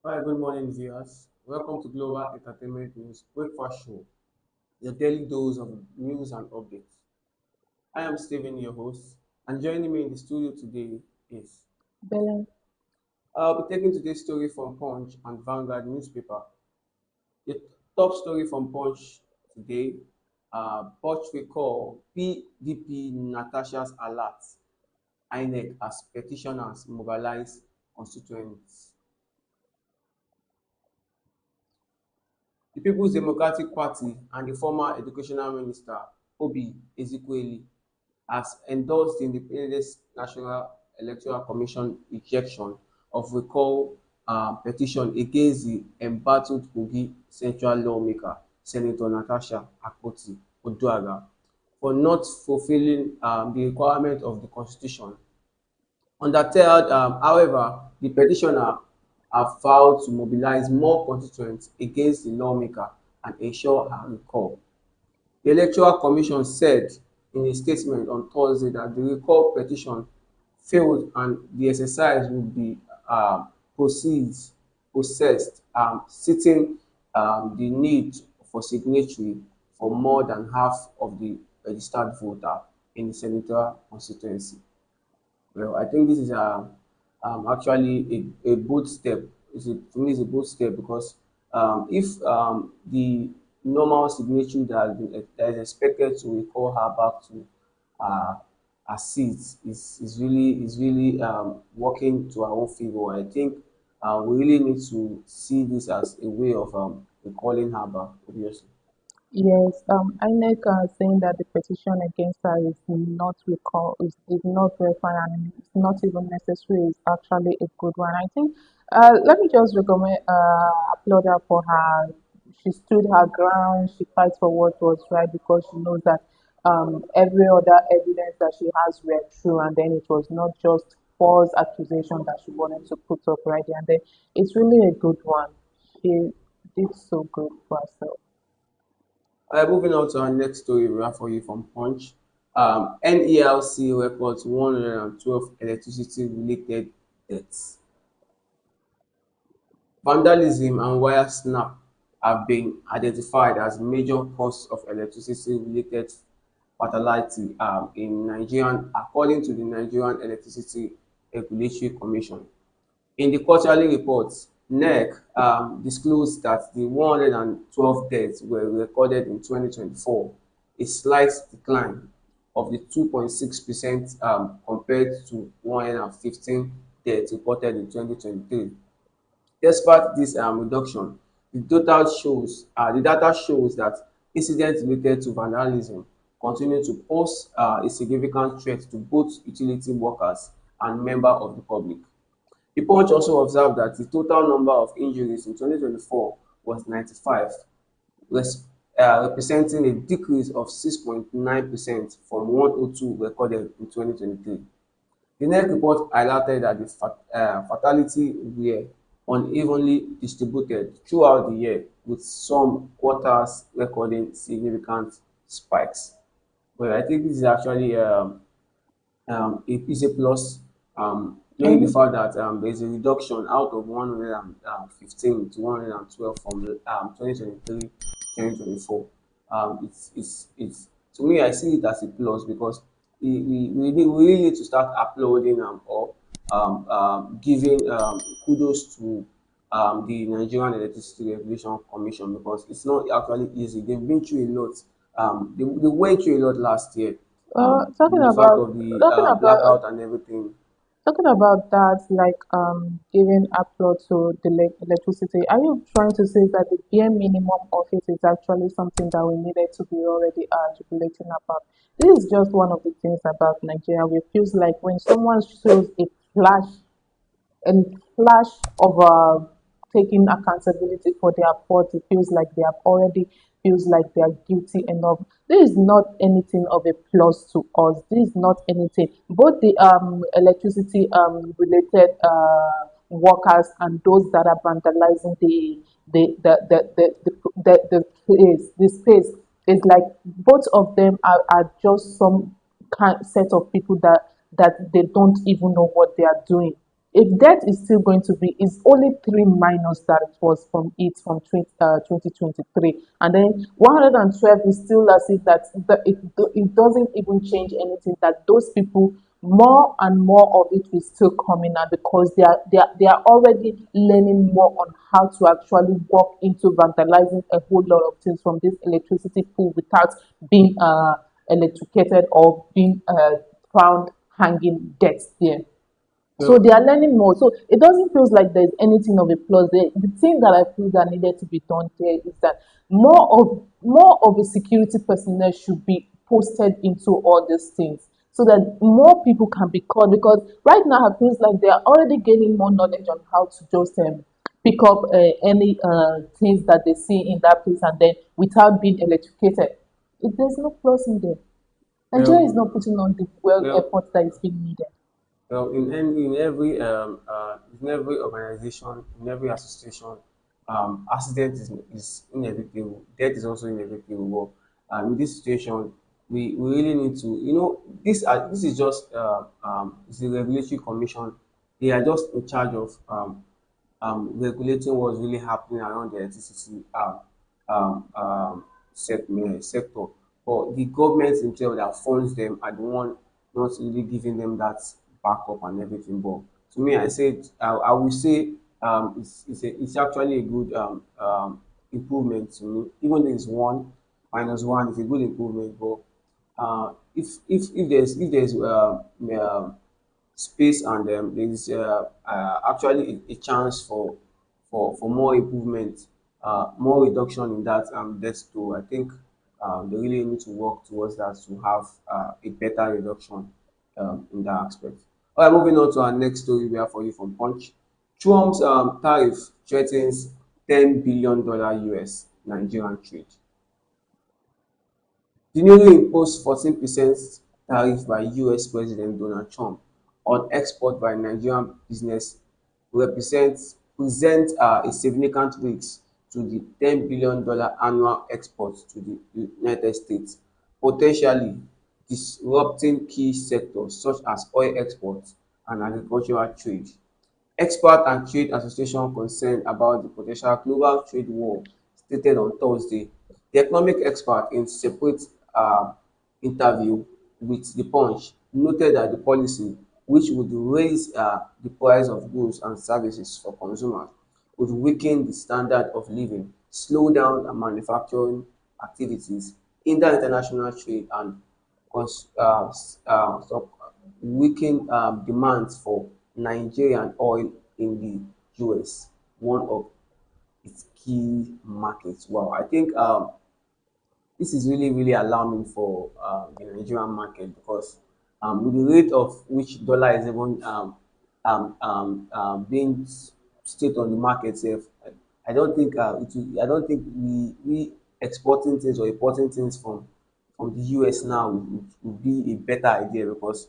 Hi, good morning, viewers. Welcome to Global Entertainment News Breakfast Show, your daily dose of news and updates. I am Stephen, your host, and joining me in the studio today is Belen. I'll be taking today's story from Punch and Vanguard newspaper. The top story from Punch today: Punch recall PDP Natasha's alert. INEC as petitioners mobilize constituents. The People's Democratic Party and the former Educational Minister, Obi Ezekwesili, has endorsed the Independent National Electoral Commission rejection of recall petition against the embattled Kogi Central lawmaker, Senator Natasha Akpoti-Oduaghan, for not fulfilling the requirement of the Constitution. Undeterred, however, the petitioner have vowed to mobilize more constituents against the lawmaker and ensure her recall. The Electoral Commission said in a statement on Thursday that the recall petition failed and the exercise would be proceeds processed, citing the need for signatory for more than half of the registered voter in the senatorial constituency. Well, I think this is actually a bold step. To me, it's a bold step because if the normal signature that is expected to recall her back to uh, her seat is really working to our own favor, I think we really need to see this as a way of recalling her back, obviously. Yes, INEC are saying that the petition against her is not is not verified and it's not even necessary. It's actually a good one. I think. Let me just recommend applaud her for her. She stood her ground. She fights for what was right because she knows that every other evidence that she has were true, and then it was not just false accusation that she wanted to put up right there. And then it's really a good one. She did so good for herself. Moving on to our next story we have for you from Punch. NELC reports 112 electricity-related deaths. Vandalism and wire snap have been identified as major cause of electricity-related fatality in Nigeria, according to the Nigerian Electricity Regulatory Commission. In the quarterly report, NEC disclosed that the 112 deaths were recorded in 2024, a slight decline of the 2.6% compared to 115 deaths reported in 2023. Despite this reduction, the data shows that incidents related to vandalism continue to pose a significant threat to both utility workers and members of the public. The Punch also observed that the total number of injuries in 2024 was 95, representing a decrease of 6.9% from 102 recorded in 2023. The next report highlighted that the fatality were unevenly distributed throughout the year, with some quarters recording significant spikes. Well, I think this is actually is a plus, knowing the And fact that there is a reduction out of 115 to 112 from 2023 2024. It's to me, I see it as a plus because we really need to start uploading or giving kudos to the Nigerian Electricity Regulation Commission because it's not actually easy. They've been through a lot. They went through a lot last year talking with the fact about of the talking about blackout and everything. talking about that, like giving upload to the electricity. Are you trying to say that the bare minimum of it is actually something that we needed to be already jubilating about? This is just one of the things about Nigeria. We feels like when someone shows a flash and flash of taking accountability for their fault, it feels like they have already feels like they are guilty enough. This is not anything of a plus to us. This is not anything. Both the electricity related workers and those that are vandalizing the place, the space, is like both of them are just some kind set of people that they don't even know what they are doing. if debt is still going to be, it's only three minus that it was from it from 2023, and then 112 is still as if that it doesn't even change anything, that those people, more and more of it will still come in now, because they are already learning more on how to actually walk into vandalizing a whole lot of things from this electricity pool without being electrocuted or being found hanging dead there. So Well, they are learning more. So it doesn't feel like there's anything of a plus there. The thing that I feel that needed to be done there is that more of a security personnel should be posted into all these things, so that more people can be called. Because right now it feels like they are already gaining more knowledge on how to just pick up any things that they see in that place, and then without being electrocuted. There's no plus in there. Nigeria is well, not putting on the well well, effort that is being needed. Well, in every organization, in every association, accident is inevitable. Death is also inevitable. But in this situation, we really need to, this is just it's the regulatory commission. They are just in charge of regulating what's really happening around the electricity sector. But the government themselves that funds them are the one not really giving them that backup and everything. But to me, I will say it's actually a good improvement to me. Even though it's one minus one, it's a good improvement. But if there's space, and there's actually a chance for more improvement, more reduction in that death toll. I think they really need to work towards that to have a better reduction in that aspect. All right, moving on to our next story we have for you from Punch. Trump's tariff threatens $10 billion US Nigerian trade. The newly imposed 14% tariff by US President Donald Trump on export by Nigerian business presents a significant risk to the $10 billion annual exports to the United States, potentially disrupting key sectors such as oil exports and agricultural trade. Expert and trade association concerned about the potential global trade war stated on Thursday. The economic expert, in separate interview with The Punch, noted that the policy, which would raise the price of goods and services for consumers, would weaken the standard of living, slow down manufacturing activities, hinder international trade, and cons- uh, so weaken demand for Nigerian oil in the US, one of its key markets. Wow, I think this is really, really alarming for the Nigerian market, because with the rate of which dollar is even being state on the market sef, I don't think I don't think we exporting things or importing things from the US now would be a better idea, because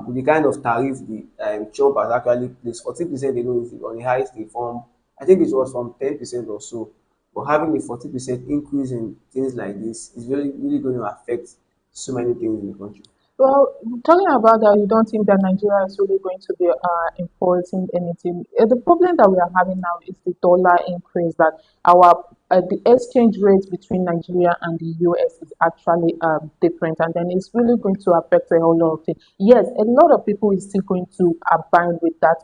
with the kind of tariff the Trump has actually placed, 14% alone is on the highest they form. I think it was from 10% or so. But having a 40% increase in things like this is really, really going to affect so many things in the country. Well, talking about that, you don't think that Nigeria is really going to be importing anything. The problem that we are having now is the dollar increase, that our the exchange rate between Nigeria and the US is actually different, and then it's really going to affect a whole lot of things. Yes, a lot of people is still going to abide with that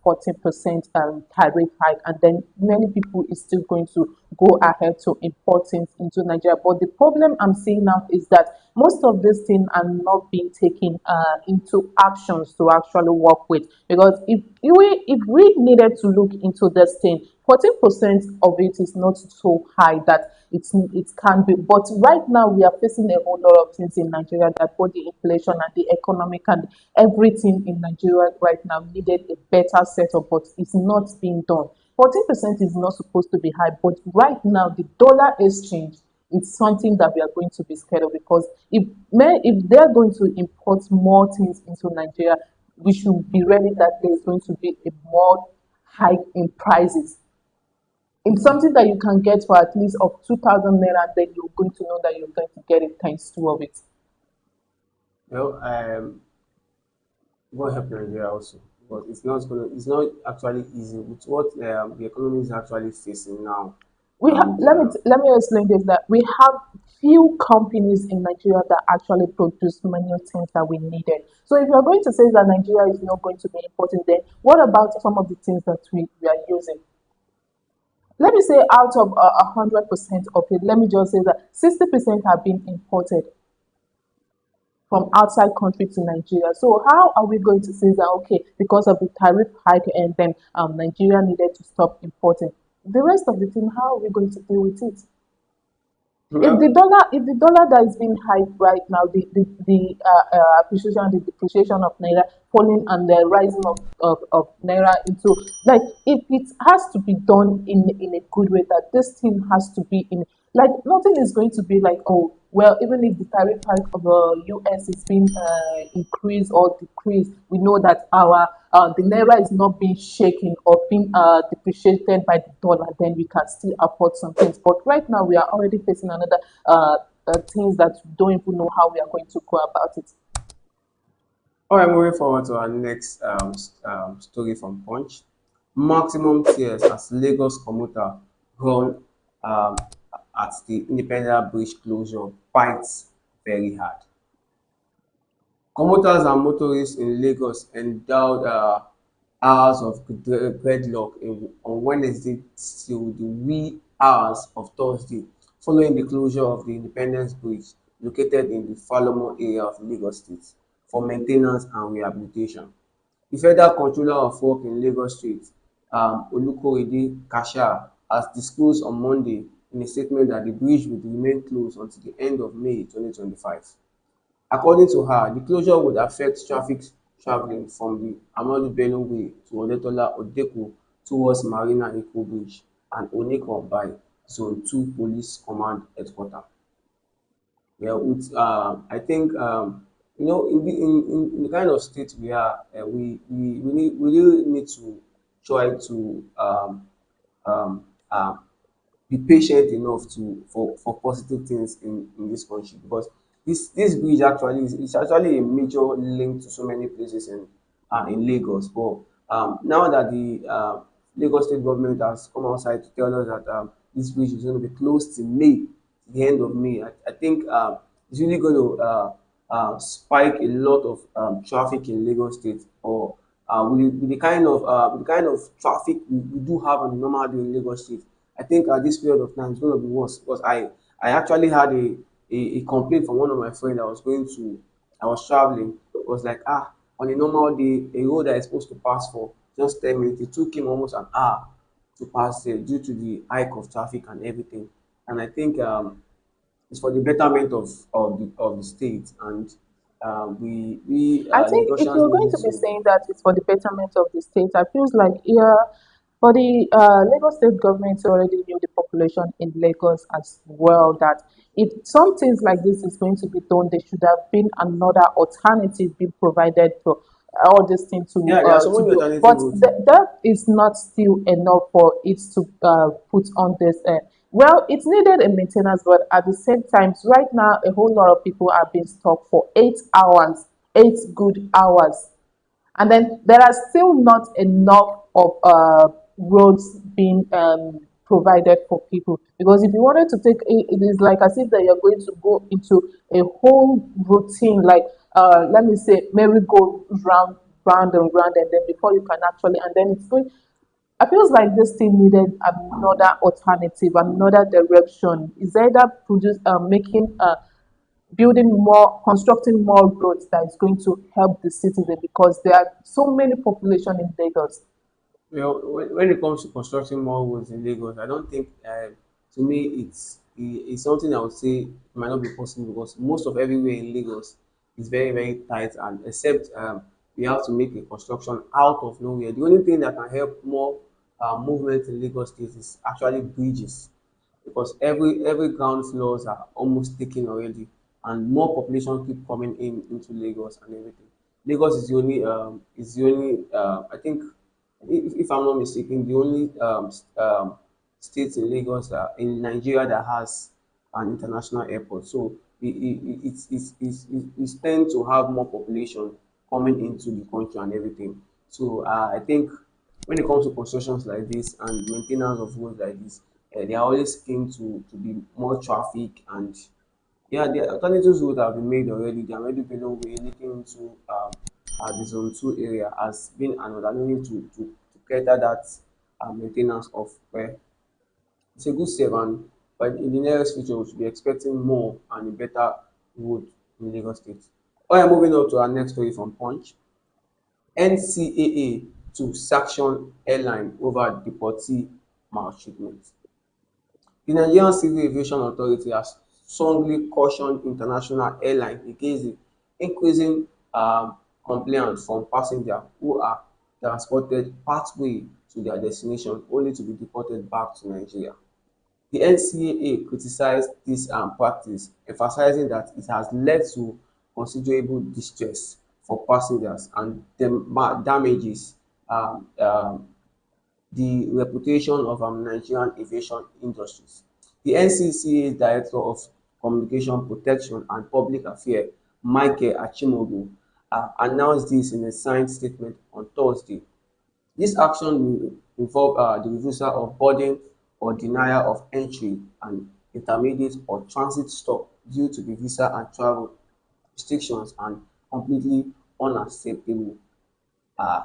14% tariff hike, and then many people is still going to go ahead to import things into Nigeria. But the problem I'm seeing now is that most of these things are not being taken into actions to actually work with. Because if we needed to look into this thing, 14% of it is not so high that it can be. But right now we are facing a whole lot of things in Nigeria, that both the inflation and the economic and everything in Nigeria right now needed a better setup, but it's not being done. 14% is not supposed to be high, but right now the dollar exchange, it's something that we are going to be scared of, because if they're going to import more things into Nigeria, we should be ready that there's going to be a more hike in prices. It's something that you can get for at least of 2,000 naira, then you're going to know that you're going to get it times two of it. Well, what help Nigeria also? but it's not actually easy with what the economy is actually facing now. We have, And let me explain this, that we have few companies in Nigeria that actually produce many things that we needed. So if you're going to say that Nigeria is not going to be important, then what about some of the things that we are using? Let me say out of 100% of it, let me just say that 60% have been imported from outside country to Nigeria. So how are we going to say that, okay, because of the tariff hike, and then Nigeria needed to stop importing? The rest of the thing, how are we going to deal with it? well, If the dollar that is being high right now, the appreciation, the depreciation of naira falling, and the rising of naira into, like, if it has to be done in a good way, that this thing has to be in, like, nothing is going to be like, oh well, even if the tariff hike of the US is being increased or decreased, we know that our the naira is not being shaken or being depreciated by the dollar, then we can still afford some things. But right now, we are already facing another things that we don't even know how we are going to go about it. all right, moving forward to our next story from Punch. Maximum tears as Lagos commuter run at the Independence Bridge closure bites very hard. Commuters and motorists in Lagos endured hours of gridlock on Wednesday till the wee hours of Thursday, following the closure of the Independence Bridge located in the Falomo area of Lagos State for maintenance and rehabilitation. The Federal Controller of Work in Lagos State, Olukorede Kasha, has disclosed on Monday in a statement that the bridge will remain closed until the end of May 2025. According to her, the closure would affect traffic travelling from the Ahmadu Bello Way to Odetola Odeko towards Marina Eko Bridge and Oneko by Zone 2 Police Command Headquarters. Yeah, with, I think in the kind of state we are, we really need to try to um, um, be patient enough to for positive things in this country, because this bridge actually is actually a major link to so many places in Lagos. But now that the Lagos state government has come outside to tell us that this bridge is going to be closed till May, the end of May, I think it's really going to spike a lot of traffic in Lagos State, or with the kind of traffic we do have on a normal day in Lagos State. I think at this period of time it's going to be worse, because I actually had a complaint from one of my friends. I was traveling. It was like, on a normal day, a road that is supposed to pass for just 10 minutes, it took him almost an hour to pass there due to the hike of traffic and everything. And I think it's for the betterment of the state, and we I think if Lagosians you're really going need to be to. saying that it's for the betterment of the state, I feels like, yeah, for the Lagos state government already knew the population in Lagos as well, that if some things like this is going to be done, there should have been another alternative being provided for all these things Yeah, there are so to many do. alternative But routes. that is not still enough for it to put on this. Well, it needed a maintenance, but at the same time, right now, a whole lot of people are being stuck for 8 hours, 8 good hours, and then there are still not enough of roads being provided for people, because if you wanted to take it, it is like as if that you're going to go into a whole routine, like let me say merry-go round, round and round, and then before you can actually, and then it's going, I feels like this thing needed another alternative, another direction. Is either produce making building more, constructing more roads that is going to help the citizen, because there are so many population in Lagos. Well, when it comes to constructing more roads in Lagos, I don't think, to me, it's something I would say might not be possible, because most of everywhere in Lagos is very, very tight, and except we have to make a construction out of nowhere. The only thing that can help more movement in Lagos State is actually bridges, because every ground floors are almost taken already, and more population keep coming in into Lagos and everything. Lagos is the only I think, if I'm not mistaken, the only state in Lagos in Nigeria that has an international airport. So it's tend to have more population coming into the country and everything. So I think when it comes to constructions like this and maintenance of roads like this, they are always keen to be more traffic. And yeah, the alternative routes have been made already. They are already below way looking into the zone 2 area as being an alternative to cater that maintenance of where it's a good step. And but in the nearest future we should be expecting more and a better road in Lagos State. Alright, moving on to our next story from Punch. NCAA to sanction airline over deportee maltreatment. The Nigerian Civil Aviation Authority has strongly cautioned international airlines against the increasing complaints from passengers who are transported partway to their destination only to be deported back to Nigeria. The NCAA criticized this practice, emphasizing that it has led to considerable distress for passengers and damages the reputation of Nigerian aviation industries. The NCCA's Director of Communication Protection and Public Affairs, Michael Achimogwu, announced this in a signed statement on Thursday. This action will involve the refusal of boarding or denial of entry and intermediate or transit stop due to the visa and travel restrictions and completely unacceptable, uh,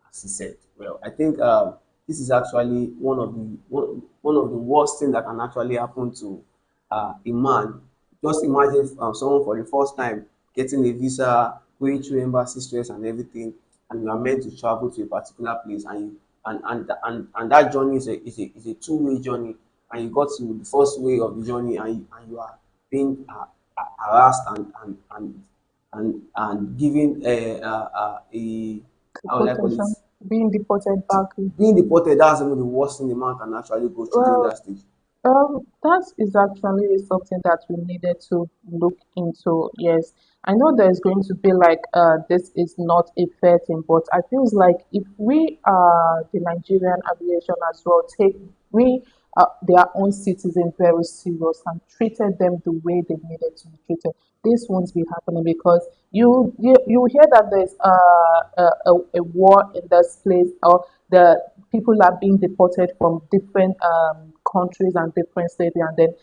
as he said. Well, I think this is actually one of the worst things that can actually happen to a man. Just imagine someone for the first time getting a visa, going through embassy stress and everything, and you are meant to travel to a particular place, and and that journey is a two-way journey, and you got to the first way of the journey, and you are being harassed and given a how would I call it? Deportation, being deported back. Being deported, that's even the worst thing the man can actually go through during Well, that stage. that is actually something that we needed to look into. Yes, I know there's going to be like this is not a fair thing, but I feels like if we the Nigerian aviation as well take we their own citizens very serious and treated them the way they needed to be treated, this won't be happening because you hear that there's a war in this place or the people are being deported from different countries and different states, and then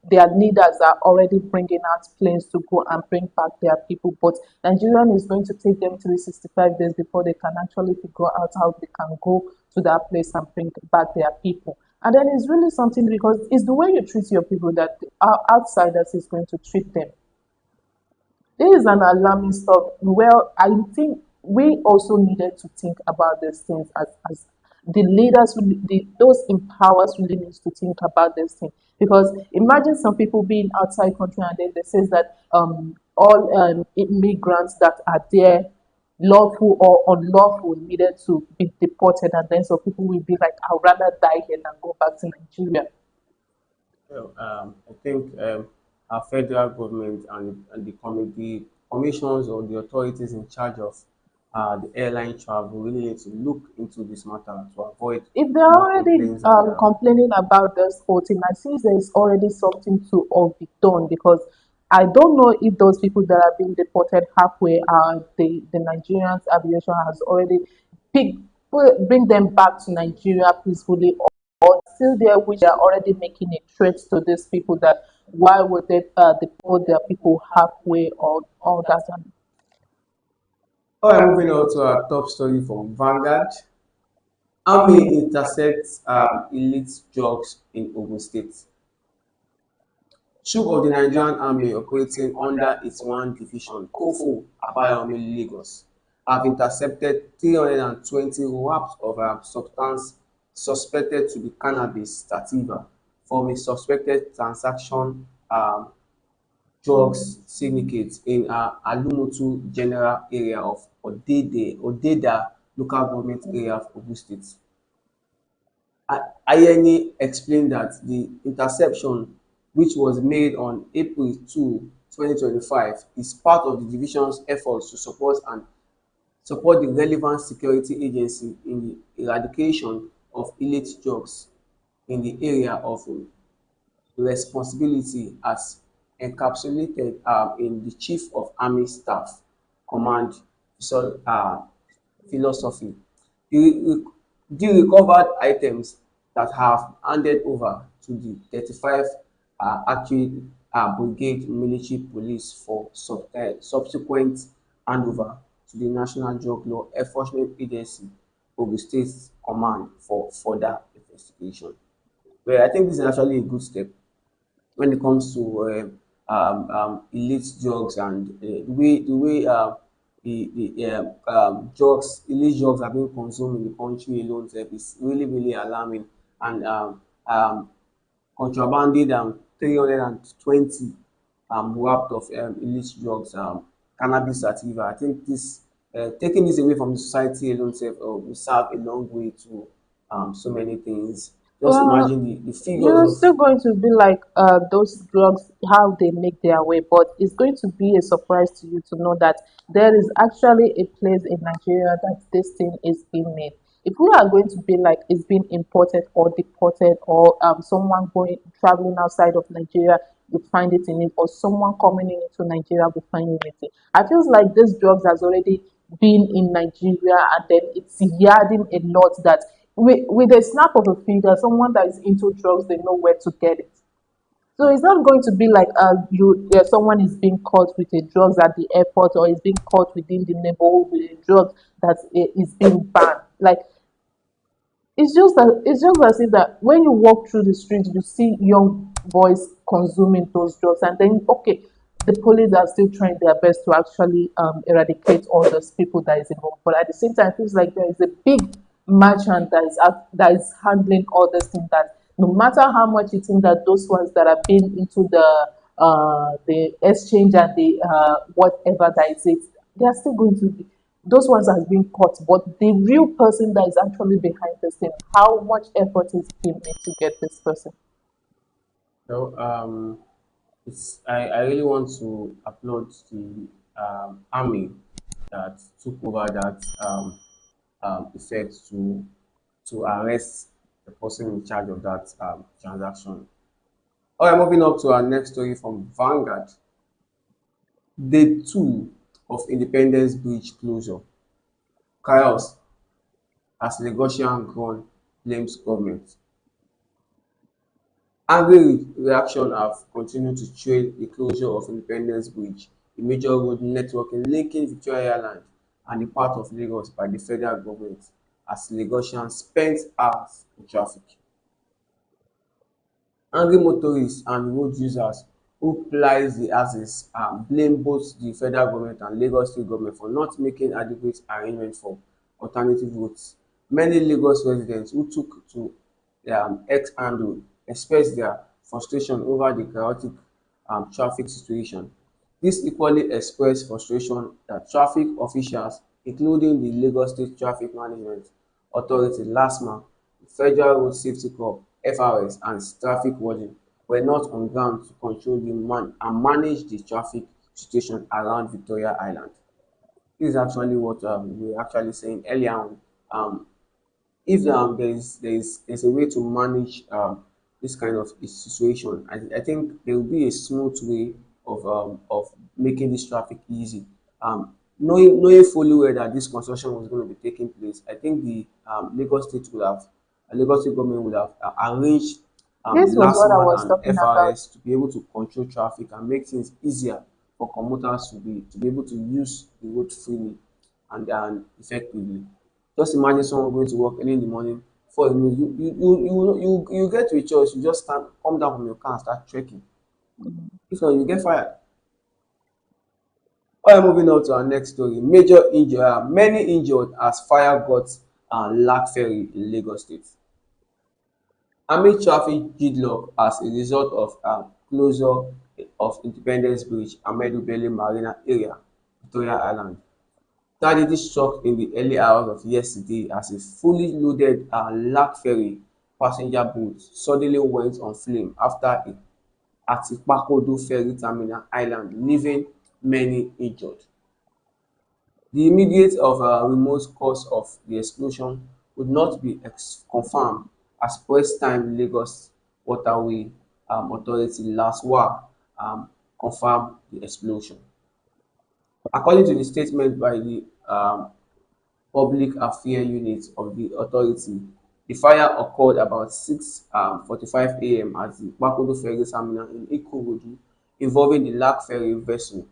their leaders are already bringing out planes to go and bring back their people. But Nigerian is going to take them 365 days before they can actually figure out how they can go to that place and bring back their people. And then it's really something because it's the way you treat your people that outsiders is going to treat them. This is an alarming stuff. Well, I think we also needed to think about these things as the leaders, those in powers really needs to think about this thing. Because imagine some people being outside country and then they says that all immigrants that are there, lawful or unlawful, needed to be deported, and then some people will be like, I'd rather die here than go back to Nigeria. Well, I think our federal government and the commissions or the authorities in charge of the airline travel really need to look into this matter to avoid If they're more already complaints and complaining about this whole thing, I see there is already something to all be done because I don't know if those people that are being deported halfway are the Nigerians aviation has already pick, bring them back to Nigeria peacefully or still there which are already making a threat to these people that why would they deport their people halfway or all that. all right, moving on to our top story from Vanguard. Army intercepts elite drugs in Ogun State. Troop of the Nigerian Army operating under its one division, Kofo Abayomi Lagos, have intercepted 320 wraps of substance suspected to be cannabis sativa from a suspected transaction drugs syndicate in Alumutu general area of Odeda local government area of Ogun State. Ayeni explained that the interception, which was made on April 2, 2025, is part of the division's efforts to support the relevant security agency in the eradication of illicit drugs in the area of responsibility as encapsulated in the Chief of Army Staff Command philosophy. The, the recovered items that have handed over to the 35 actually brigade military police for subsequent handover to the National Drug Law Enforcement Agency, Ogun State Command for further investigation. Well, I think this is actually a good step when it comes to illicit drugs and the way drugs, illicit drugs are being consumed in the country alone sef is really really alarming. And contrabanded 320 wrapped of illicit drugs, cannabis sativa. I think this taking this away from the society alone sef will serve a long way to so many things. Just Well, imagine the figures you're of still going to be like those drugs, how they make their way, but it's going to be a surprise to you to know that there is actually a place in Nigeria that this thing is being made. If we are going to be like it's being imported or deported, or someone going traveling outside of Nigeria will find it in it, or someone coming into Nigeria will find it in it. I feel like this drugs has already been in Nigeria, and then it's yarding a lot that with a snap of a finger, someone that is into drugs, they know where to get it. So it's not going to be like someone is being caught with a drugs at the airport, or is being caught within the neighborhood with a drug that is being banned. Like it's just as if that when you walk through the street, you see young boys consuming those drugs, and then okay, the police are still trying their best to actually eradicate all those people that is involved. But at the same time, it feels like there is a big merchant that is handling all these things. That no matter how much you think that those ones that have been into the exchange and the whatever that is it, they are still going to be those ones has been caught, but the real person that is actually behind this thing, how much effort is being made to get this person? So I really want to applaud the army that took over that effect to arrest the person in charge of that transaction. All right, moving up to our next story from Vanguard. Day two of Independence Bridge closure. Chaos as Lagosian gun blames government. Angry reaction have continued to trail the closure of Independence Bridge, a major road networking linking Victoria Island and a part of Lagos by the federal government, as Lagosians spent hours in traffic. Angry motorists and road users who plies the axis blame both the federal government and Lagos state government for not making adequate arrangements for alternative routes. Many Lagos residents who took to X handle expressed their frustration over the chaotic traffic situation. This equally expressed frustration that traffic officials, including the Lagos State Traffic Management Authority (LASMA), the Federal Road Safety Corps (FRS), and traffic warden were not on ground to control and manage the traffic situation around Victoria Island. This is actually what we were actually saying earlier on. Um, if there's a way to manage this kind of a situation, I think there will be a smooth way of making this traffic easy. Knowing fully well that this construction was going to be taking place, I think the Lagos State government would have arranged This was what I LASMA was and talking about. FRS to be able to control traffic and make things easier for commuters to be able to use the road freely and effectively. Just imagine someone going to work early in the morning. Before you know, you get to a choice. You just stand, come down from your car and start trekking. If not, you get fired. Alright, moving on to our next story. Many injured as fire got Lac Ferry in Lagos State. Amid traffic gridlock as a result of closure of Independence Bridge, Ahmadu Bello Marina area, Victoria Island. Tragedy struck in the early hours of yesterday as a fully loaded Lac Ferry passenger boat suddenly went on flame after at Ipakodo Ferry Terminal Island, leaving many injured. The immediate of remote cause of the explosion would not be confirmed as press time Lagos Waterway Authority (LASWA) confirmed the explosion. According to the statement by the public affairs unit of the authority. The fire occurred about 6:45 a.m. at the Bakodo Ferry Terminal in Ikorodu, involving the Lark ferry vessel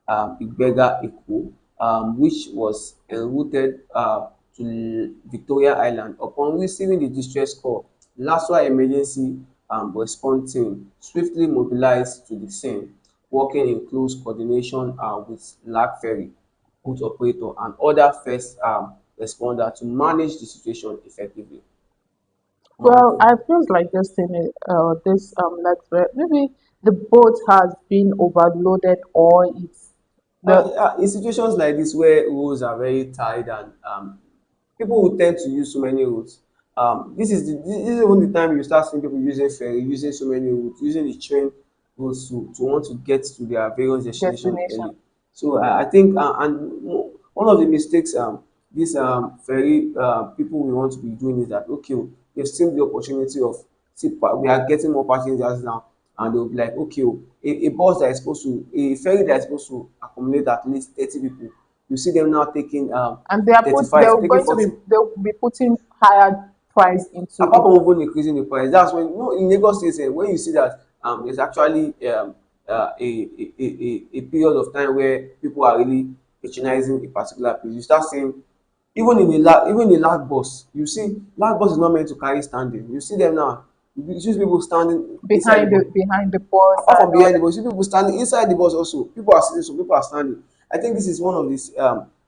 Igbega Eko, which was enrouted to Victoria Island. Upon receiving the distress call, LASWA emergency response team swiftly mobilized to the scene, working in close coordination with Lark ferry boat operator and other first responder to manage the situation effectively. Well, Wonderful. I feels like this thing, this like maybe the boat has been overloaded or it's the In situations like this where roads are very tight and people will tend to use so many routes. This is even the time you start seeing people using ferry, using so many routes, using the train routes to want to get to their various destination destination. early. So I think one of the mistakes these ferry people will want to be doing is that okay, they've seen the opportunity of see we are getting more passengers now, and they'll be like okay, a bus that is supposed to a ferry that is supposed to accommodate at least 30 people, you see them now taking And they are they're 35, taking going to be 40. they'll be putting higher price into Apart it from even increasing the price, that's when in Lagos State when you see that there's actually a period of time where people are really patronizing a particular place. You start seeing even in lag bus, you see lag bus is not meant to carry standing. You see them now. You see people standing inside the bus. behind the bus Apart from and all behind the that. bus, you see people standing inside the bus also. People are sitting, some people are standing. I think this is one of these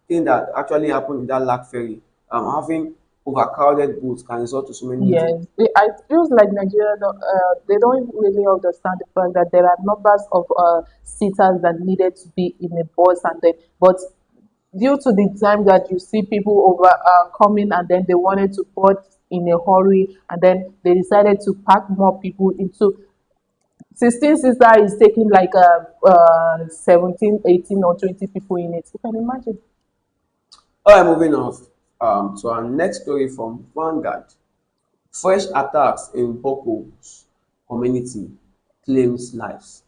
thing that actually happened in that lag ferry. Having overcrowded boats can result to so many injuries. Yes, I feels like Nigeria they don't really understand the fact that there are numbers of sitters that needed to be in a bus and then but due to the time that you see people over coming and then they wanted to board in a hurry and then they decided to pack more people into 16 sister is taking like 17, 18 or 20 people in it. You can imagine. All right, moving on to our next story from Vanguard. Fresh attacks in Boko's community claims lives.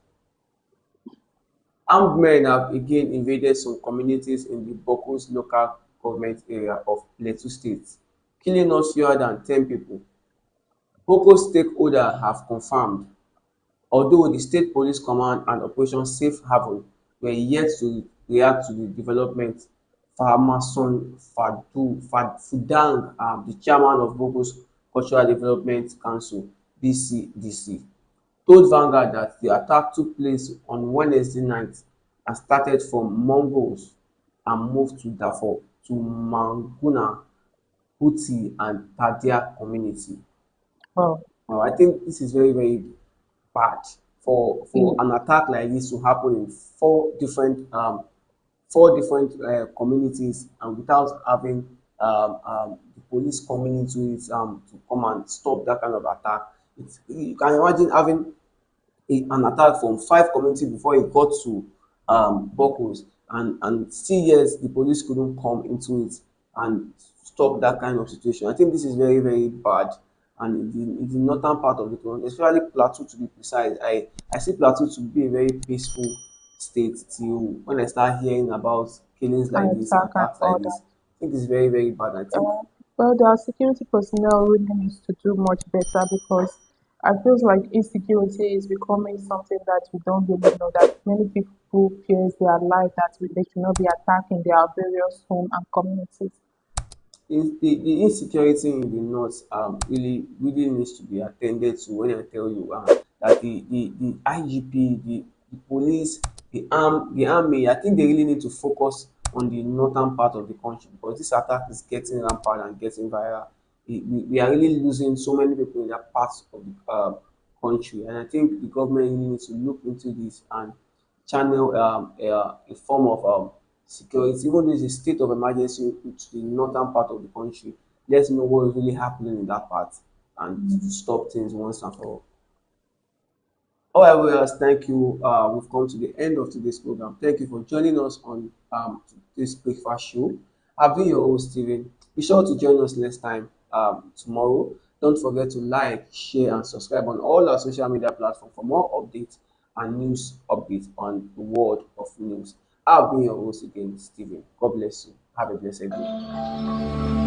Armed men have again invaded some communities in the Boko's local government area of Plateau State, killing not fewer than 10 people. Boko stakeholders have confirmed, although the State Police Command and Operation Safe Haven were yet to react to the development. Farmason Fudang, the chairman of Boko's Cultural Development Council (BCDC), told Vanguard that the attack took place on Wednesday night and started from Mongols and moved to Darfur to Manguna, Houthi and Tadia community. Oh, I think this is very, very bad for mm, an attack like this to happen in four different communities and without having the police coming into it to come and stop that kind of attack. You can imagine having an attack from five communities before it got to Bokos, and still yes, the police couldn't come into it and stop that kind of situation. I think this is very, very bad. And in the northern part of the country, especially Plateau to be precise, I see Plateau to be a very peaceful state till when I start hearing about killings like this and attack and attacks all like this. that. I think it's very, very bad. I think Well, the security personnel really needs to do much better because I feel like insecurity is becoming something that we don't really know that many people fears their life that they should not be attacking their various home and communities. the insecurity in the north really needs to be attended to when I tell you that the IGP, the police, the army, I think they really need to focus on the northern part of the country because this attack is getting rampant and getting viral. We are really losing so many people in that part of the country, and I think the government really needs to look into this and channel a form of security, even though it's a state of emergency to the northern part of the country. Let's know what is really happening in that part and to stop things once and for all. All right, well, thank you. We've come to the end of today's program. Thank you for joining us on this breakfast show. I've been your host, Steven. Be sure to join us next time tomorrow. Don't forget to like, share, and subscribe on all our social media platforms for more updates and news updates on the world of news. I've been your host again, Steven. God bless you. Have a blessed day.